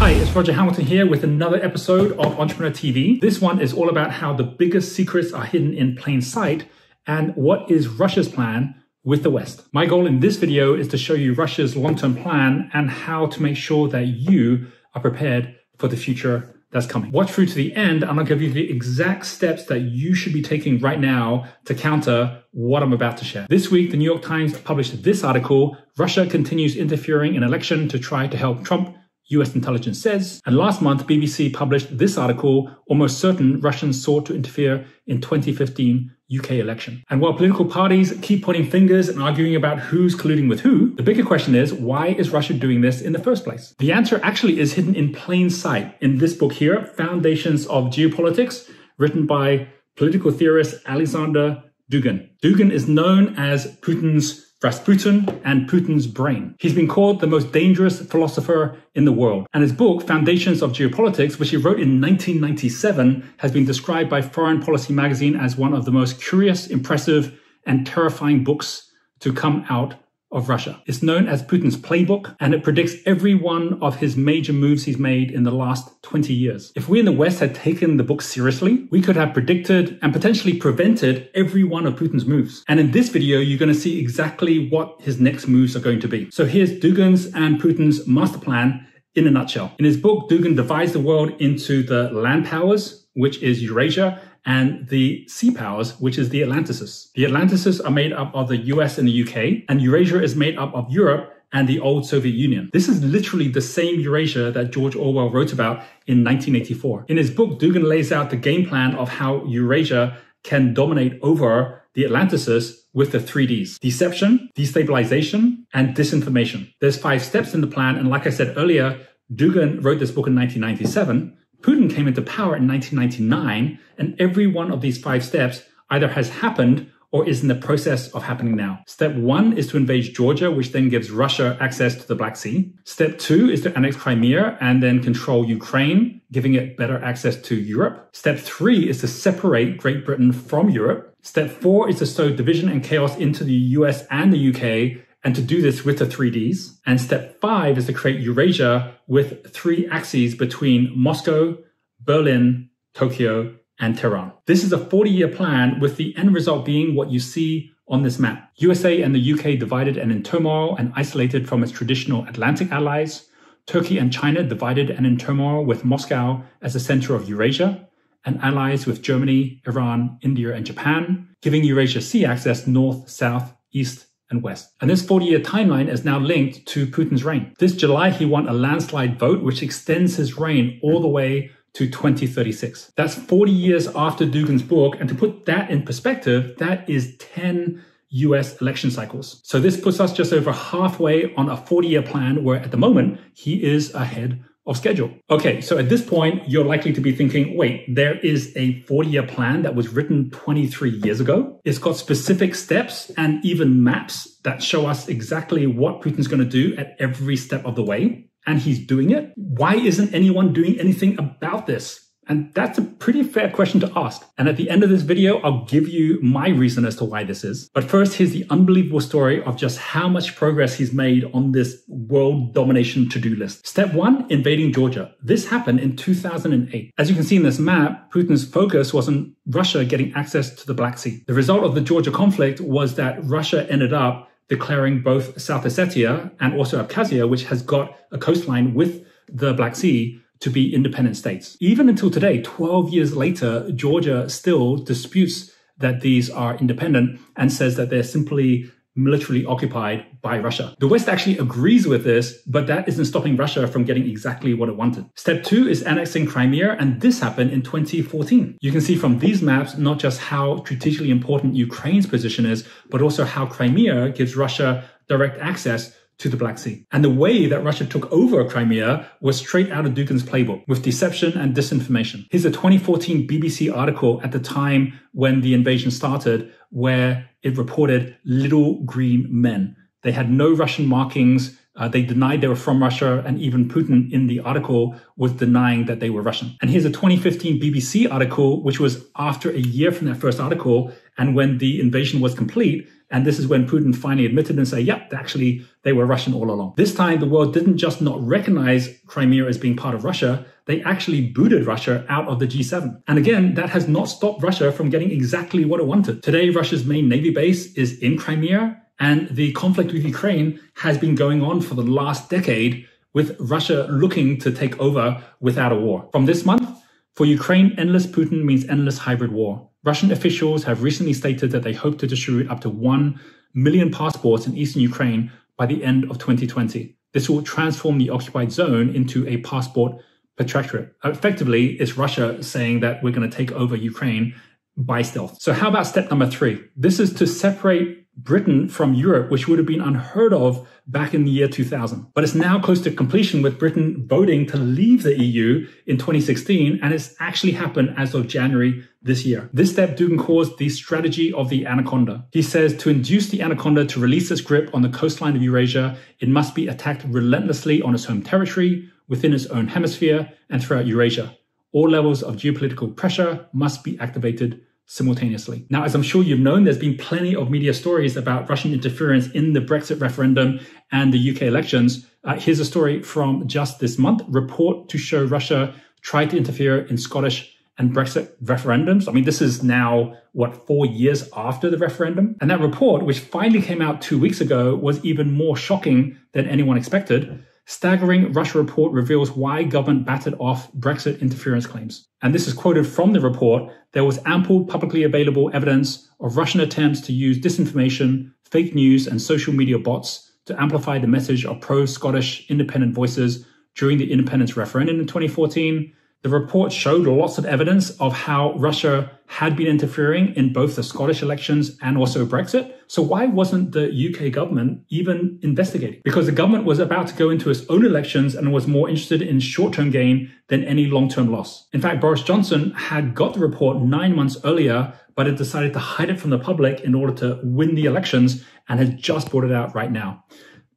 Hi, it's Roger Hamilton here with another episode of Entrepreneur TV. This one is all about how the biggest secrets are hidden in plain sight and what is Russia's plan with the West. My goal in this video is to show you Russia's long-term plan and how to make sure that you are prepared for the future that's coming. Watch through to the end and I'll give you the exact steps that you should be taking right now to counter what I'm about to share. This week, the New York Times published this article, Russia continues interfering in election to try to help Trump, US intelligence says. And last month, BBC published this article, almost certain Russians sought to interfere in 2015 UK election. And while political parties keep pointing fingers and arguing about who's colluding with who, the bigger question is, why is Russia doing this in the first place? The answer actually is hidden in plain sight in this book here, Foundations of Geopolitics, written by political theorist Alexander Dugin. Dugin is known as Putin's Rasputin and Putin's brain. He's been called the most dangerous philosopher in the world. And his book, Foundations of Geopolitics, which he wrote in 1997, has been described by Foreign Policy magazine as one of the most curious, impressive, and terrifying books to come out of Russia. It's known as Putin's playbook, and it predicts every one of his major moves he's made in the last 20 years. If we in the West had taken the book seriously, we could have predicted and potentially prevented every one of Putin's moves. And in this video, you're going to see exactly what his next moves are going to be. So here's Dugin's and Putin's master plan in a nutshell. In his book, Dugin divides the world into the land powers, which is Eurasia, and the sea powers, which is the Atlantices. The Atlantices are made up of the US and the UK, and Eurasia is made up of Europe and the old Soviet Union. This is literally the same Eurasia that George Orwell wrote about in 1984. In his book, Dugin lays out the game plan of how Eurasia can dominate over the Atlantices with the 3Ds: deception, destabilization, and disinformation. There's 5 steps in the plan, and like I said earlier, Dugin wrote this book in 1997. Putin came into power in 1999, and every one of these 5 steps either has happened or is in the process of happening now. Step 1 is to invade Georgia, which then gives Russia access to the Black Sea. Step 2 is to annex Crimea and then control Ukraine, giving it better access to Europe. Step 3 is to separate Great Britain from Europe. Step 4 is to sow division and chaos into the US and the UK, and to do this with the 3Ds. And step 5 is to create Eurasia with 3 axes between Moscow, Berlin, Tokyo, and Tehran. This is a 40-year plan, with the end result being what you see on this map. USA and the UK divided and in turmoil and isolated from its traditional Atlantic allies. Turkey and China divided and in turmoil, with Moscow as the center of Eurasia, and allies with Germany, Iran, India, and Japan, giving Eurasia sea access north, south, east, and west. And this 40-year timeline is now linked to Putin's reign. This July, he won a landslide vote, which extends his reign all the way to 2036. That's 40 years after Dugin's book. And to put that in perspective, that is 10 US election cycles. So this puts us just over halfway on a 40-year plan, where at the moment, he is ahead of schedule. Okay, so at this point, you're likely to be thinking, wait, there is a 40-year plan that was written 23 years ago. It's got specific steps and even maps that show us exactly what Putin's going to do at every step of the way. And he's doing it. Why isn't anyone doing anything about this? And that's a pretty fair question to ask. And at the end of this video, I'll give you my reason as to why this is. But first, here's the unbelievable story of just how much progress he's made on this world domination to-do list. Step 1, invading Georgia. This happened in 2008. As you can see in this map, Putin's focus was on Russia getting access to the Black Sea. The result of the Georgia conflict was that Russia ended up declaring both South Ossetia and also Abkhazia, which has got a coastline with the Black Sea, to be independent states. Even until today, 12 years later, Georgia still disputes that these are independent and says that they're simply militarily occupied by Russia. The West actually agrees with this, but that isn't stopping Russia from getting exactly what it wanted. Step 2 is annexing Crimea, and this happened in 2014. You can see from these maps not just how strategically important Ukraine's position is, but also how Crimea gives Russia direct access to the Black Sea. And the way that Russia took over Crimea was straight out of Dugin's playbook, with deception and disinformation. Here's a 2014 BBC article at the time when the invasion started, where it reported little green men. They had no Russian markings. They denied they were from Russia, and even Putin in the article was denying that they were Russian. And here's a 2015 BBC article, which was after a year from that first article, and when the invasion was complete, And this is when Putin finally admitted and said, yep, actually, they were Russian all along. This time, the world didn't just not recognize Crimea as being part of Russia, they actually booted Russia out of the G7. And again, that has not stopped Russia from getting exactly what it wanted. Today, Russia's main Navy base is in Crimea, and the conflict with Ukraine has been going on for the last decade, with Russia looking to take over without a war. From this month, for Ukraine, endless Putin means endless hybrid war. Russian officials have recently stated that they hope to distribute up to 1 million passports in eastern Ukraine by the end of 2020. This will transform the occupied zone into a passport protectorate. Effectively, it's Russia saying that we're going to take over Ukraine by stealth. So how about step number 3? This is to separate Britain from Europe, which would have been unheard of back in the year 2000. But it's now close to completion, with Britain voting to leave the EU in 2016, and it's actually happened as of January this year. This step Dugin calls the strategy of the anaconda. He says to induce the anaconda to release its grip on the coastline of Eurasia, it must be attacked relentlessly on its home territory, within its own hemisphere, and throughout Eurasia. All levels of geopolitical pressure must be activated simultaneously. Now, as I'm sure you've known, there's been plenty of media stories about Russian interference in the Brexit referendum and the UK elections. Here's a story from just this month. Report to show Russia tried to interfere in Scottish and Brexit referendums. I mean, this is now, 4 years after the referendum? And that report, which finally came out 2 weeks ago, was even more shocking than anyone expected. Staggering Russia report reveals why government battered off Brexit interference claims. And this is quoted from the report. There was ample publicly available evidence of Russian attempts to use disinformation, fake news, and social media bots to amplify the message of pro-Scottish independent voices during the independence referendum in 2014. The report showed lots of evidence of how Russia had been interfering in both the Scottish elections and also Brexit. So why wasn't the UK government even investigating? Because the government was about to go into its own elections and was more interested in short-term gain than any long-term loss. In fact, Boris Johnson had got the report 9 months earlier, but had decided to hide it from the public in order to win the elections, and had just brought it out right now.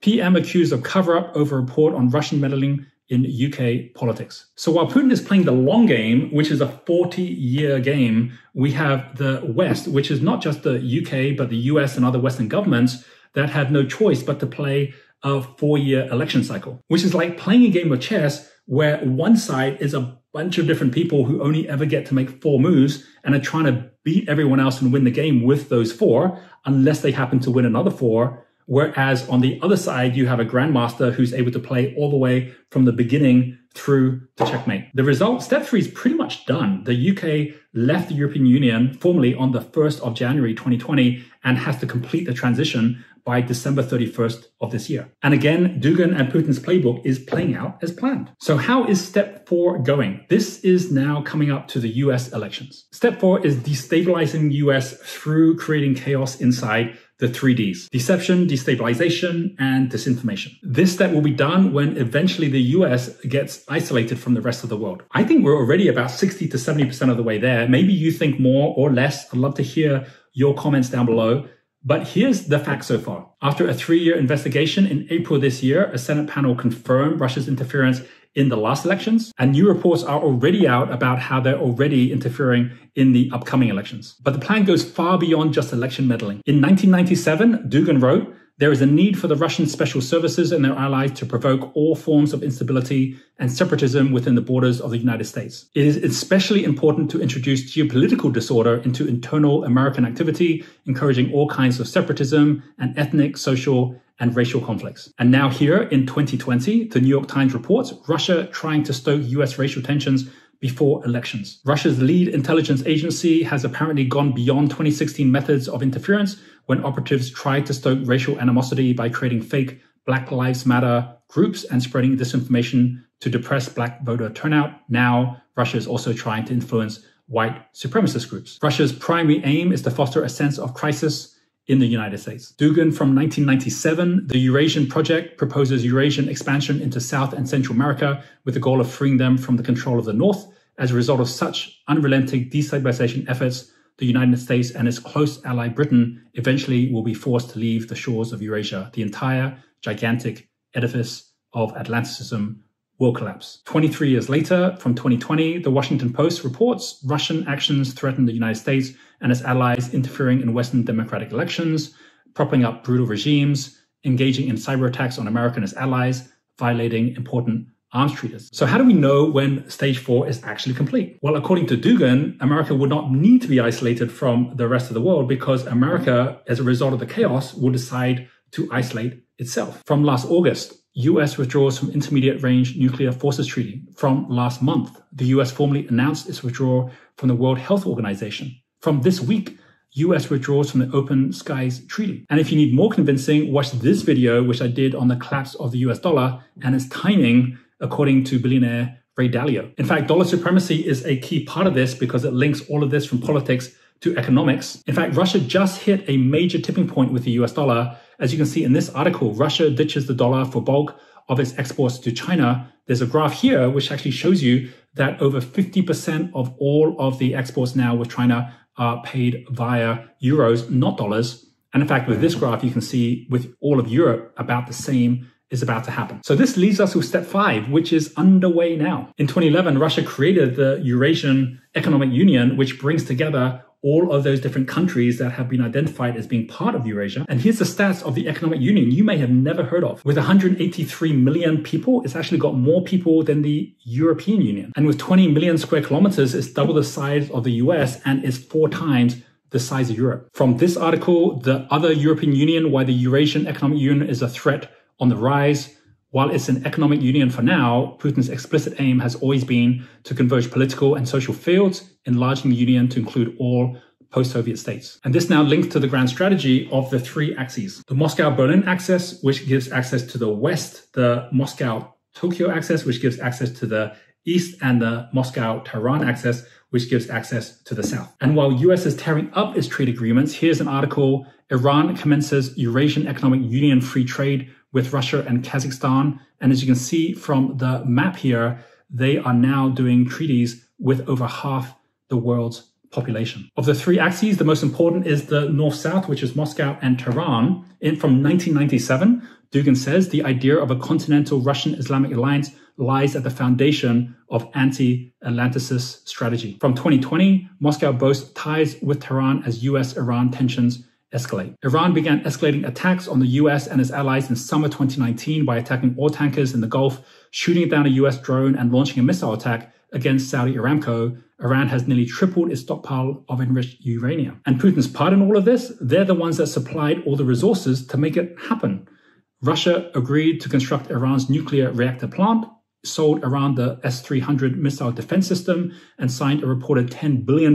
PM accused of cover-up over a report on Russian meddling in UK politics. So while Putin is playing the long game, which is a 40-year game, we have the West, which is not just the UK, but the US and other Western governments that have no choice but to play a 4-year election cycle, which is like playing a game of chess where one side is a bunch of different people who only ever get to make 4 moves and are trying to beat everyone else and win the game with those 4, unless they happen to win another 4. Whereas on the other side, you have a grandmaster who's able to play all the way from the beginning through to checkmate. The result, step 3, is pretty much done. The UK left the European Union formally on the 1st of January 2020 and has to complete the transition by December 31st of this year. And again, Dugin and Putin's playbook is playing out as planned. So how is step 4 going? This is now coming up to the US elections. Step 4 is destabilizing the US through creating chaos inside the 3 Ds: deception, destabilization, and disinformation. This step will be done when eventually the US gets isolated from the rest of the world. I think we're already about 60 to 70% of the way there. Maybe you think more or less. I'd love to hear your comments down below. But here's the fact so far. After a 3-year investigation in April this year, a Senate panel confirmed Russia's interference in the last elections, and new reports are already out about how they're already interfering in the upcoming elections. But the plan goes far beyond just election meddling. In 1997, Dugin wrote, "There is a need for the Russian special services and their allies to provoke all forms of instability and separatism within the borders of the United States. It is especially important to introduce geopolitical disorder into internal American activity, encouraging all kinds of separatism and ethnic, social, and racial conflicts." And now here in 2020, the New York Times reports Russia trying to stoke US racial tensions before elections. Russia's lead intelligence agency has apparently gone beyond 2016 methods of interference when operatives tried to stoke racial animosity by creating fake Black Lives Matter groups and spreading disinformation to depress Black voter turnout. Now, Russia is also trying to influence white supremacist groups. Russia's primary aim is to foster a sense of crisis in the United States. Dugin from 1997, the Eurasian project proposes Eurasian expansion into South and Central America with the goal of freeing them from the control of the North. As a result of such unrelenting destabilization efforts, the United States and its close ally Britain eventually will be forced to leave the shores of Eurasia. The entire gigantic edifice of Atlanticism will collapse. 23 years later, from 2020, the Washington Post reports Russian actions threaten the United States and its allies interfering in Western democratic elections. propping up brutal regimes, engaging in cyber attacks on America and its allies, violating important arms treaties. So how do we know when stage 4 is actually complete? Well, according to Dugin, America would not need to be isolated from the rest of the world because America, as a result of the chaos, will decide to isolate itself. From last August, US withdraws from Intermediate Range Nuclear Forces Treaty. From last month, the US formally announced its withdrawal from the World Health Organization. From this week, US withdraws from the Open Skies Treaty. And if you need more convincing, watch this video, which I did on the collapse of the US dollar and its timing, according to billionaire Ray Dalio. In fact, dollar supremacy is a key part of this because it links all of this from politics to economics. In fact, Russia just hit a major tipping point with the US dollar. As you can see in this article, Russia ditches the dollar for bulk of its exports to China. There's a graph here which actually shows you that over 50% of all of the exports now with China are paid via euros, not dollars. And in fact, with this graph, you can see with all of Europe, about the same is about to happen. So this leads us to step 5, which is underway now. In 2011, Russia created the Eurasian Economic Union, which brings together all of those different countries that have been identified as being part of Eurasia. And here's the stats of the Economic Union you may have never heard of. With 183 million people, it's actually got more people than the European Union. And with 20 million square kilometers, it's double the size of the US and is 4 times the size of Europe. From this article, the other European Union, why the Eurasian Economic Union is a threat on the rise. While it's an economic union for now, Putin's explicit aim has always been to converge political and social fields, enlarging the union to include all post-Soviet states. And this now links to the grand strategy of the 3 axes. The Moscow-Berlin axis, which gives access to the west, the Moscow-Tokyo axis, which gives access to the east, and the Moscow-Tehran axis, which gives access to the south. And while US is tearing up its trade agreements, here's an article: Iran commences Eurasian Economic Union free trade with Russia and Kazakhstan. And as you can see from the map here, they are now doing treaties with over half the world's population. Of the 3 axes, the most important is the north-south, which is Moscow and Tehran. From 1997, Dugin says the idea of a continental Russian Islamic alliance lies at the foundation of anti-Atlanticist strategy. From 2020, Moscow boasts ties with Tehran as US-Iran tensions escalate. Iran began escalating attacks on the US and its allies in summer 2019 by attacking oil tankers in the Gulf, shooting down a US drone and launching a missile attack against Saudi Aramco. Iran has nearly tripled its stockpile of enriched uranium. And Putin's part in all of this? They're the ones that supplied all the resources to make it happen. Russia agreed to construct Iran's nuclear reactor plant, sold Iran the S-300 missile defense system, and signed a reported $10 billion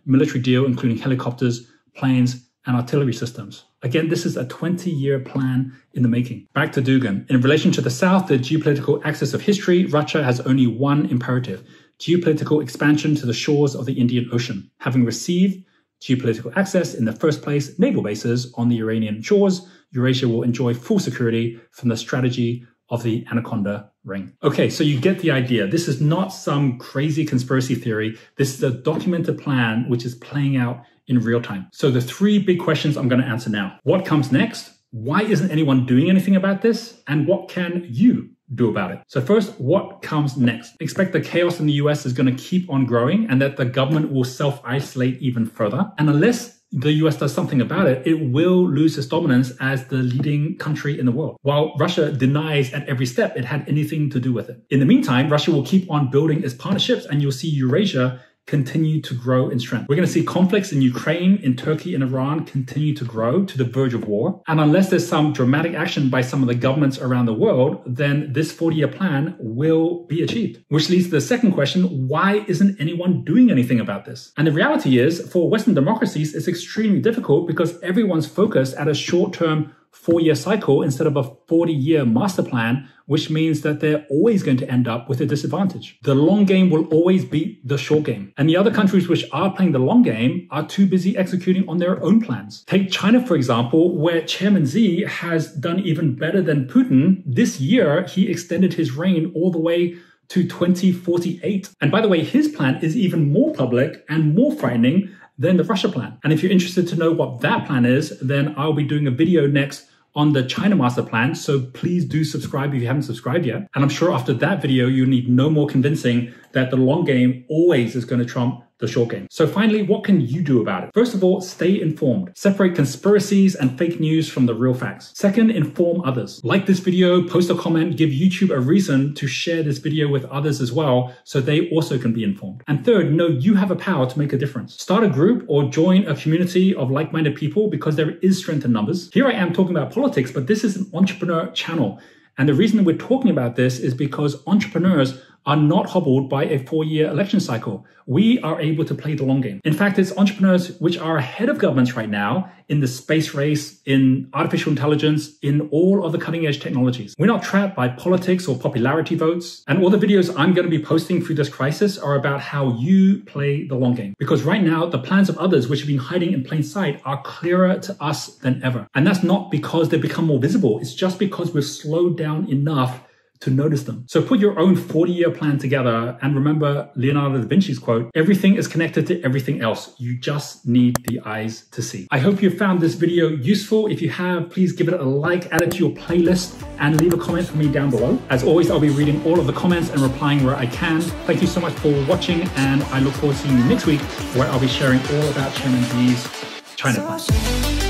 military deal, including helicopters, planes, and artillery systems. Again, this is a 20-year plan in the making. Back to Dugin. In relation to the South, the geopolitical axis of history, Russia has only one imperative: geopolitical expansion to the shores of the Indian Ocean. Having received geopolitical access in the first place, naval bases on the Iranian shores, Eurasia will enjoy full security from the strategy of the Anaconda Ring. Okay, so you get the idea. This is not some crazy conspiracy theory. This is a documented plan which is playing out in real time. So the 3 big questions I'm going to answer now. What comes next? Why isn't anyone doing anything about this? And what can you do about it? So first, what comes next? Expect the chaos in the US is going to keep on growing and that the government will self-isolate even further. And unless the US does something about it, it will lose its dominance as the leading country in the world, while Russia denies at every step it had anything to do with it. In the meantime, Russia will keep on building its partnerships and you'll see Eurasia continue to grow in strength. We're going to see conflicts in Ukraine, in Turkey, and Iran continue to grow to the verge of war. And unless there's some dramatic action by some of the governments around the world, then this 40-year plan will be achieved. Which leads to the second question: why isn't anyone doing anything about this? And the reality is, for Western democracies, it's extremely difficult because everyone's focused at a short-term 4-year cycle instead of a 40-year master plan, which means that they're always going to end up with a disadvantage. The long game will always beat the short game. And the other countries which are playing the long game are too busy executing on their own plans. Take China, for example, where Chairman Xi has done even better than Putin. This year, he extended his reign all the way to 2048. And by the way, his plan is even more public and more frightening than the Russia plan. And if you're interested to know what that plan is, then I'll be doing a video next on the China master plan. So please do subscribe if you haven't subscribed yet. And I'm sure after that video, you need no more convincing that the long game always is going to trump the the short game. So finally, what can you do about it? First of all, stay informed. Separate conspiracies and fake news from the real facts. Second, inform others. Like this video, post a comment, give YouTube a reason to share this video with others as well, so they also can be informed. And third, know you have a power to make a difference. Start a group or join a community of like-minded people because there is strength in numbers. Here I am talking about politics, but this is an entrepreneur channel. And the reason we're talking about this is because entrepreneurs are not hobbled by a 4-year election cycle. We are able to play the long game. In fact, it's entrepreneurs which are ahead of governments right now in the space race, in artificial intelligence, in all of the cutting edge technologies. We're not trapped by politics or popularity votes. And all the videos I'm going to be posting through this crisis are about how you play the long game. Because right now, the plans of others which have been hiding in plain sight are clearer to us than ever. And that's not because they've become more visible. It's just because we've slowed down enough to notice them. So put your own 40-year plan together and remember Leonardo da Vinci's quote, everything is connected to everything else. You just need the eyes to see. I hope you found this video useful. If you have, please give it a like, add it to your playlist, and leave a comment for me down below. As always, I'll be reading all of the comments and replying where I can. Thank you so much for watching, and I look forward to seeing you next week, where I'll be sharing all about Chairman Xi's China plan.